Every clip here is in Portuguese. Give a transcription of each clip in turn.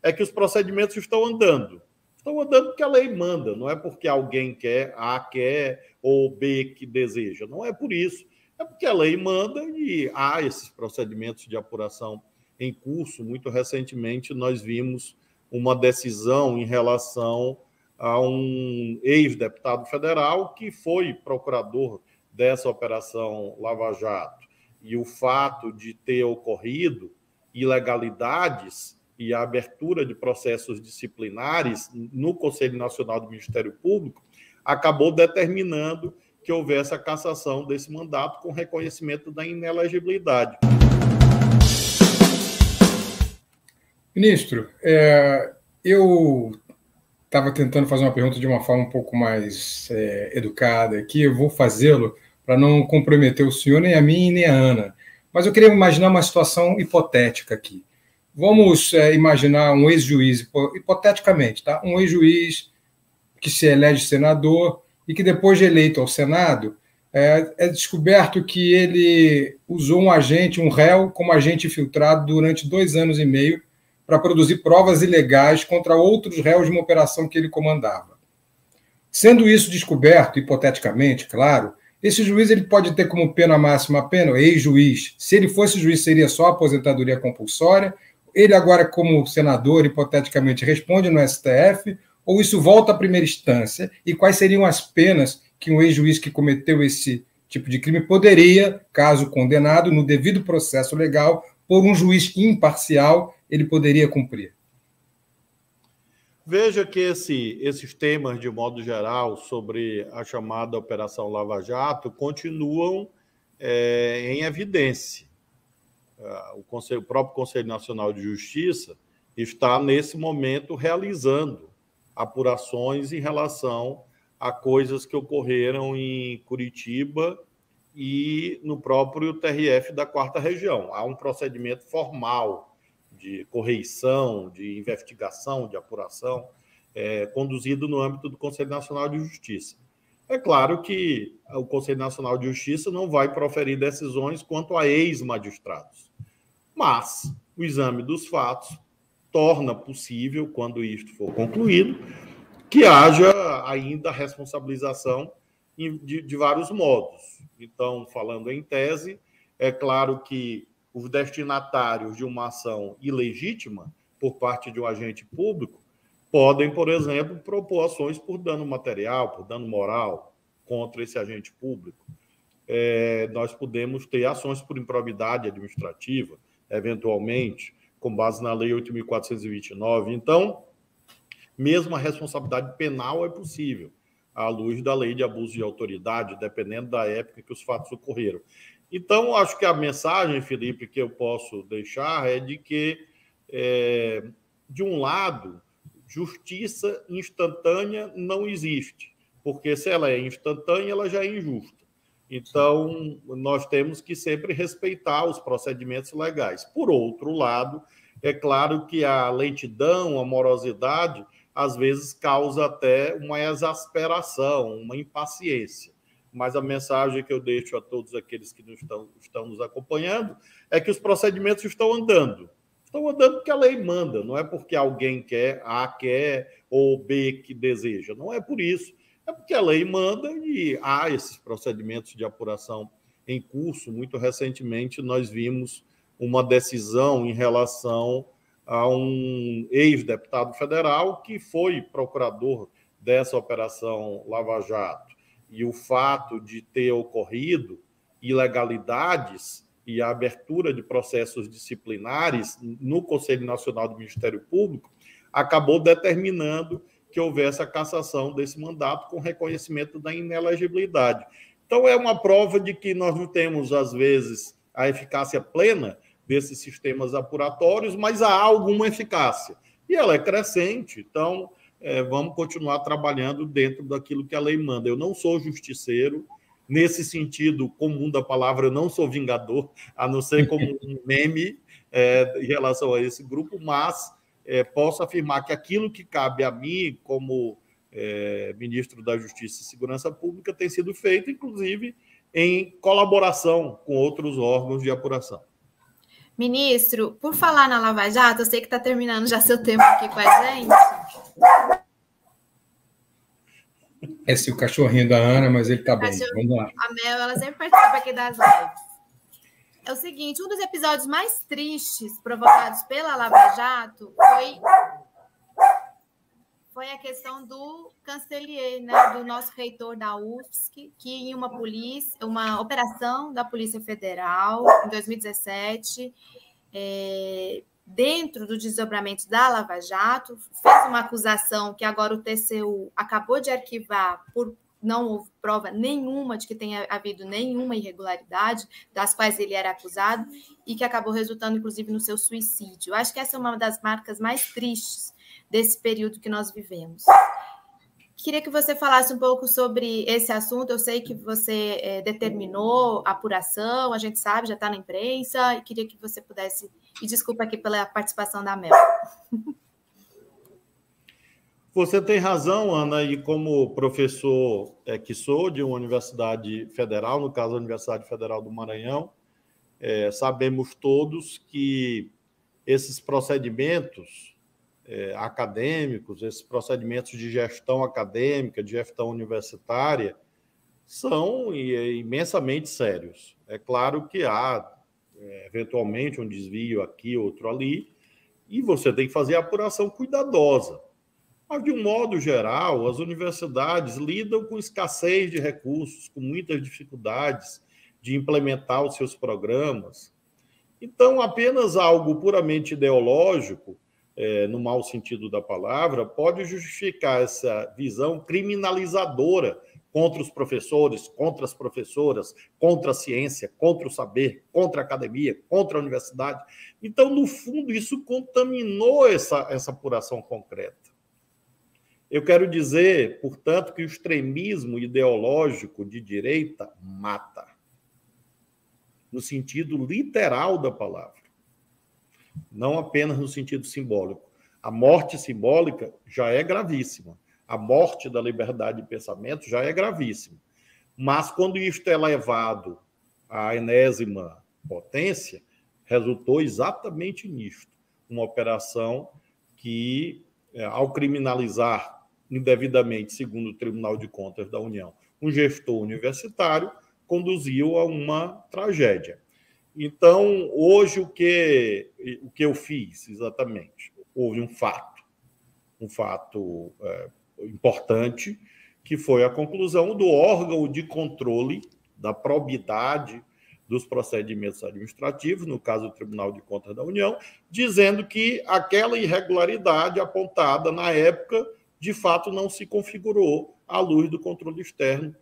é que os procedimentos estão andando. Estão andando porque a lei manda, não é porque alguém quer, A quer ou B que deseja. Não é por isso. É porque a lei manda e há esses procedimentos de apuração em curso. Muito recentemente, nós vimos uma decisão em relação a um ex-deputado federal que foi procurador dessa Operação Lava Jato. E o fato de ter ocorrido ilegalidades e a abertura de processos disciplinares no Conselho Nacional do Ministério Público acabou determinando que houvesse a cassação desse mandato com reconhecimento da inelegibilidade. Ministro, eu estava tentando fazer uma pergunta de uma forma um pouco mais educada aqui, eu vou fazê-lo para não comprometer o senhor, nem a mim, nem a Ana. Mas eu queria imaginar uma situação hipotética aqui. Vamos imaginar um ex-juiz, hipoteticamente, tá? Um ex-juiz que se elege senador e que depois de eleito ao Senado, é descoberto que ele usou um agente, um réu, como agente infiltrado durante 2 anos e meio para produzir provas ilegais contra outros réus de uma operação que ele comandava. Sendo isso descoberto, hipoteticamente, claro, esse juiz ele pode ter como pena máxima a pena, ex-juiz. Se ele fosse juiz, seria só aposentadoria compulsória. Ele agora, como senador, hipoteticamente, responde no STF, ou isso volta à primeira instância? E quais seriam as penas que um ex-juiz que cometeu esse tipo de crime poderia, caso condenado, no devido processo legal, por um juiz imparcial, ele poderia cumprir? Veja que esses temas, de modo geral, sobre a chamada Operação Lava Jato, continuam em evidência. O próprio Conselho Nacional de Justiça está, nesse momento, realizando apurações em relação a coisas que ocorreram em Curitiba e no próprio TRF da 4ª Região. Há um procedimento formal de correição, de investigação, de apuração, conduzido no âmbito do Conselho Nacional de Justiça. É claro que o Conselho Nacional de Justiça não vai proferir decisões quanto a ex-magistrados, mas o exame dos fatos torna possível, quando isto for concluído, que haja ainda responsabilização de vários modos. Então, falando em tese, é claro que os destinatários de uma ação ilegítima por parte de um agente público podem, por exemplo, propor ações por dano material, por dano moral contra esse agente público. Nós podemos ter ações por improbidade administrativa, eventualmente, com base na Lei 8.429. Então, mesmo a responsabilidade penal é possível, à luz da Lei de Abuso de Autoridade, dependendo da época que os fatos ocorreram. Então, acho que a mensagem, Felipe, que eu posso deixar é de que, de um lado, justiça instantânea não existe, porque se ela é instantânea, ela já é injusta. Então, nós temos que sempre respeitar os procedimentos legais. Por outro lado, é claro que a lentidão, a morosidade, às vezes causa até uma exasperação, uma impaciência. Mas a mensagem que eu deixo a todos aqueles que estão nos acompanhando é que os procedimentos estão andando. Estão andando porque a lei manda, não é porque alguém quer, A quer ou B que deseja. Não é por isso. É porque a lei manda e há esses procedimentos de apuração em curso. Muito recentemente, nós vimos uma decisão em relação a um ex-deputado federal que foi procurador dessa Operação Lava Jato. E o fato de ter ocorrido ilegalidades e a abertura de processos disciplinares no Conselho Nacional do Ministério Público acabou determinando que houvesse a cassação desse mandato com reconhecimento da inelegibilidade. Então, é uma prova de que nós não temos, às vezes, a eficácia plena desses sistemas apuratórios, mas há alguma eficácia. E ela é crescente, então vamos continuar trabalhando dentro daquilo que a lei manda. Eu não sou justiceiro, nesse sentido comum da palavra, eu não sou vingador, a não ser como um meme em relação a esse grupo, mas posso afirmar que aquilo que cabe a mim, como ministro da Justiça e Segurança Pública, tem sido feito, inclusive, em colaboração com outros órgãos de apuração. Ministro, por falar na Lava Jato, eu sei que está terminando já seu tempo aqui com a gente. Esse é o cachorrinho da Ana, mas ele está bem. Vamos lá. A Mel, ela sempre participa aqui das lives. É o seguinte, um dos episódios mais tristes provocados pela Lava Jato foi a questão do Cancelier, né, do nosso reitor da UFSC, que em uma operação da Polícia Federal, em 2017, dentro do desdobramento da Lava Jato, fez uma acusação que agora o TCU acabou de arquivar por não houve prova nenhuma de que tenha havido nenhuma irregularidade das quais ele era acusado e que acabou resultando, inclusive, no seu suicídio. Acho que essa é uma das marcas mais tristes desse período que nós vivemos. Queria que você falasse um pouco sobre esse assunto. Eu sei que você determinou a apuração, a gente sabe, já está na imprensa, e queria que você pudesse... E desculpa aqui pela participação da Mel. Você tem razão, Ana, e como professor que sou de uma universidade federal, no caso a Universidade Federal do Maranhão, sabemos todos que esses procedimentos acadêmicos, esses procedimentos de gestão acadêmica, de gestão universitária, são imensamente sérios. É claro que há, eventualmente, um desvio aqui, outro ali, e você tem que fazer a apuração cuidadosa. Mas, de um modo geral, as universidades lidam com escassez de recursos, com muitas dificuldades de implementar os seus programas. Então, apenas algo puramente ideológico, no mau sentido da palavra, pode justificar essa visão criminalizadora contra os professores, contra as professoras, contra a ciência, contra o saber, contra a academia, contra a universidade. Então, no fundo, isso contaminou essa apuração concreta. Eu quero dizer, portanto, que o extremismo ideológico de direita mata, no sentido literal da palavra, não apenas no sentido simbólico. A morte simbólica já é gravíssima, a morte da liberdade de pensamento já é gravíssima, mas quando isto é levado à enésima potência, resultou exatamente nisto, uma operação que, ao criminalizar indevidamente, segundo o Tribunal de Contas da União, um gestor universitário, conduziu a uma tragédia. Então, hoje, o que eu fiz exatamente? Houve um fato importante, que foi a conclusão do órgão de controle da probidade dos procedimentos administrativos, no caso do Tribunal de Contas da União, dizendo que aquela irregularidade apontada na época, de fato, não se configurou à luz do controle externo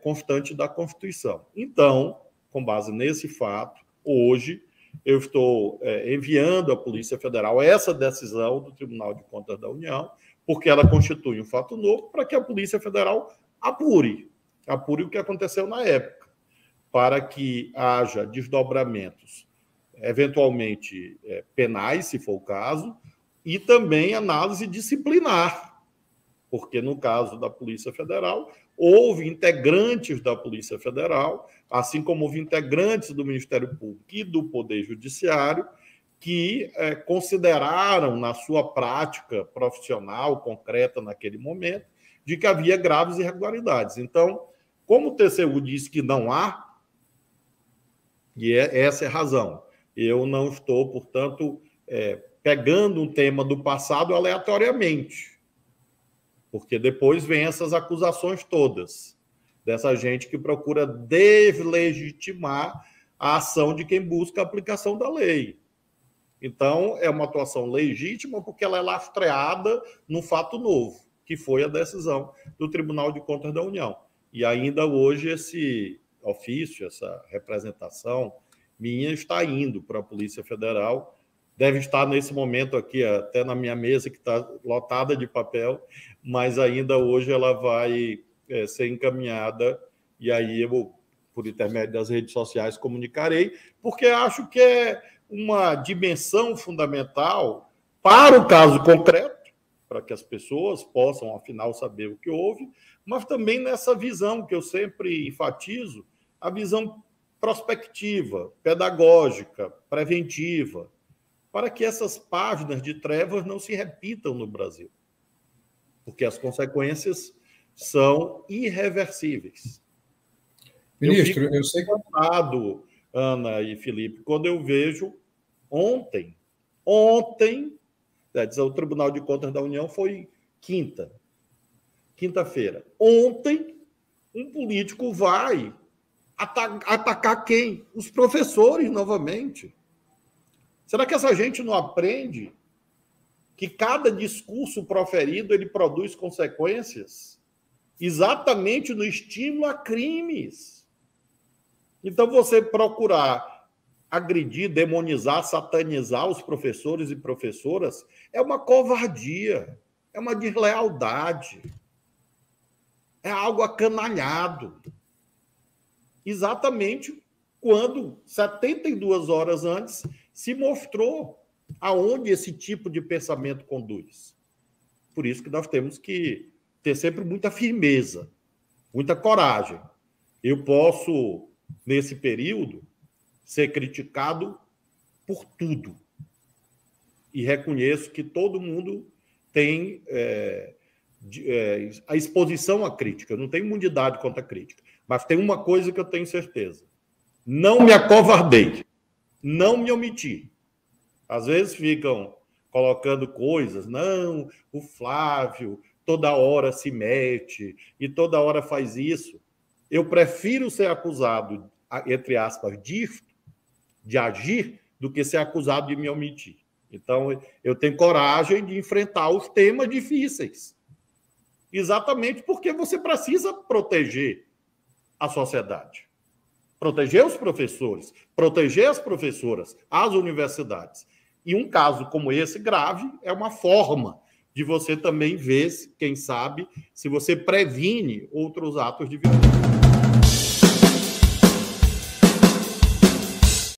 constante da Constituição. Então, com base nesse fato, hoje eu estou enviando à Polícia Federal essa decisão do Tribunal de Contas da União, porque ela constitui um fato novo para que a Polícia Federal apure o que aconteceu na época, para que haja desdobramentos, eventualmente penais, se for o caso, e também análise disciplinar, porque no caso da Polícia Federal, houve integrantes da Polícia Federal, assim como houve integrantes do Ministério Público e do Poder Judiciário, que consideraram, na sua prática profissional, concreta naquele momento, de que havia graves irregularidades. Então, como o TCU disse que não há, e essa é a razão, eu não estou, portanto, pegando um tema do passado aleatoriamente, porque depois vem essas acusações todas, dessa gente que procura deslegitimar a ação de quem busca a aplicação da lei. Então, é uma atuação legítima porque ela é lastreada num fato novo, que foi a decisão do Tribunal de Contas da União. E ainda hoje esse ofício, essa representação minha está indo para a Polícia Federal, deve estar nesse momento aqui, até na minha mesa, que está lotada de papel, mas ainda hoje ela vai ser encaminhada, e aí eu, por intermédio das redes sociais, comunicarei, porque acho que é uma dimensão fundamental para o caso concreto, para que as pessoas possam, afinal, saber o que houve, mas também nessa visão que eu sempre enfatizo, a visão prospectiva, pedagógica, preventiva, para que essas páginas de trevas não se repitam no Brasil, porque as consequências são irreversíveis. Ministro, eu sei que... Ana e Felipe, quando eu vejo ontem, o Tribunal de Contas da União foi quinta-feira. Ontem, um político vai atacar quem? Os professores, novamente. Será que essa gente não aprende que cada discurso proferido ele produz consequências exatamente no estímulo a crimes? Então, você procurar agredir, demonizar, satanizar os professores e professoras é uma covardia, é uma deslealdade, é algo acanalhado. Exatamente quando, 72 horas antes, se mostrou aonde esse tipo de pensamento conduz. Por isso que nós temos que ter sempre muita firmeza, muita coragem. Eu posso, nesse período, ser criticado por tudo. E reconheço que todo mundo tem a exposição à crítica. Eu não tenho imunidade contra a crítica. Mas tem uma coisa que eu tenho certeza. Não me acovardei. Não me omiti. Às vezes ficam colocando coisas. Não, o Flávio toda hora se mete e toda hora faz isso. Eu prefiro ser acusado, entre aspas, de agir, do que ser acusado de me omitir. Então, eu tenho coragem de enfrentar os temas difíceis. Exatamente porque você precisa proteger a sociedade. Proteger os professores, proteger as professoras, as universidades. E um caso como esse, grave, é uma forma de você também ver, quem sabe, se você previne outros atos de violência.